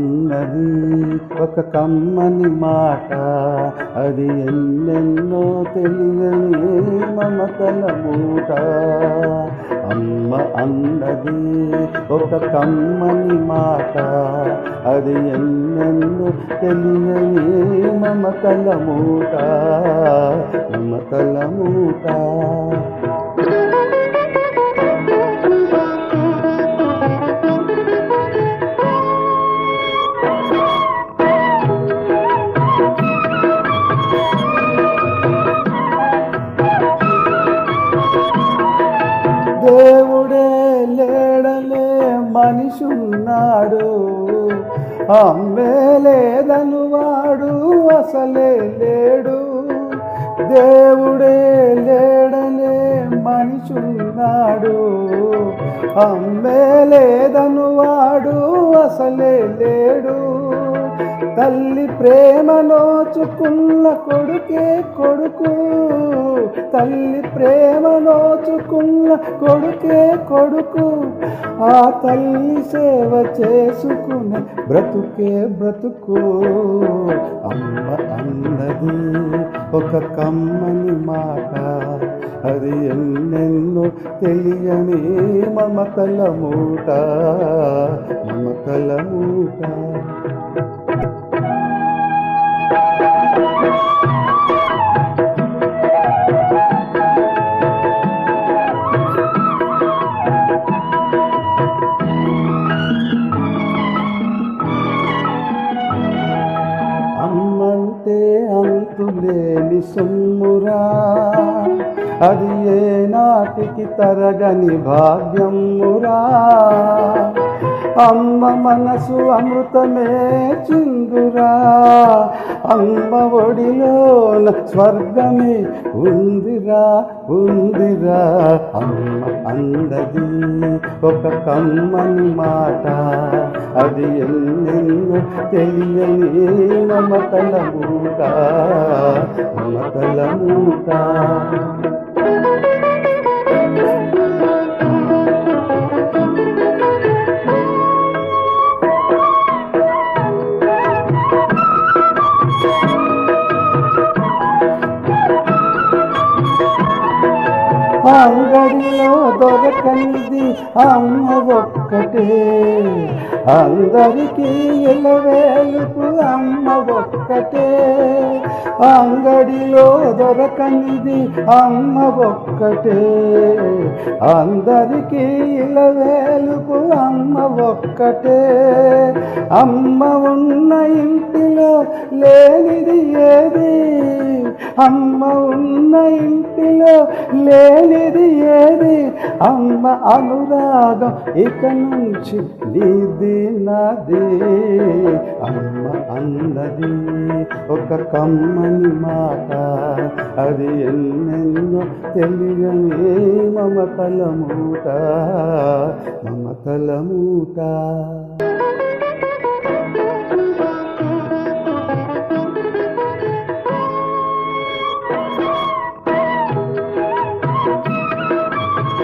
అన్నది ఒక కమ్మని మాట, అది ఎన్నెన్నో తెలియని మమతల మూట. అమ్మ అన్నది ఒక కమ్మని మాట, అది ఎన్నెన్నో తెలియని మమతల మూట, మమతల మూట. దేవుడే లేడలే మనిషున్నాడు, అమ్మే లేదను వాడు అసలే లేడు. దేవుడే లేడలే మనిషిన్నాడు, అమ్మే లేదను వాడు అసలే లేడు. తల్లి ప్రేమ నోచుకున్న కొడుకే కొడుకు, తల్లి ప్రేమ నోచుకున్న కొడుకే కొడుకు. ఆ తల్లి సేవ చేసుకున్న బ్రతుకే బ్రతుకు. అమ్మ అన్నది ఒక కమ్మని మాట, అది ఎన్నెన్నో తెలియని మమతల మూట, మమతల మూట. అమ్మంటే అంతులేని సొమ్మురా, అది ఏ నాటికి తరగని భాగ్యమురా. అమ్మ మనసు అమృతమే చిందురా, అమ్మ ఒడిలోన స్వర్గమే ఉందిరా ఉందిరా. అమ్మ అందది ఒక కమ్మని మాట, అది ఎన్నెన్నో తెలియని మమతల మూట, మమతల మూట. అంగడిలో దొరకనిది అమ్మ ఒక్కటే, అందరికీ ఇలవేలుపు అమ్మ ఒక్కటే. అంగడిలో దొరకనిది అమ్మ ఒక్కటే, అందరికీ ఇలవేలుపు అమ్మ ఒక్కటే. అమ్మ ఉన్న ఇంటిలో లేనిది ఏది, అమ్మ ఉన్న ఇంటిలో లేనిది ఏది. అమ్మ అనురాగం ఇక నుంచి నీది నాది. అమ్మ అన్నది ఒక కమ్మని మాట, అది ఎన్నెన్నో తెలియని మమతల మూట, మమతల మూట.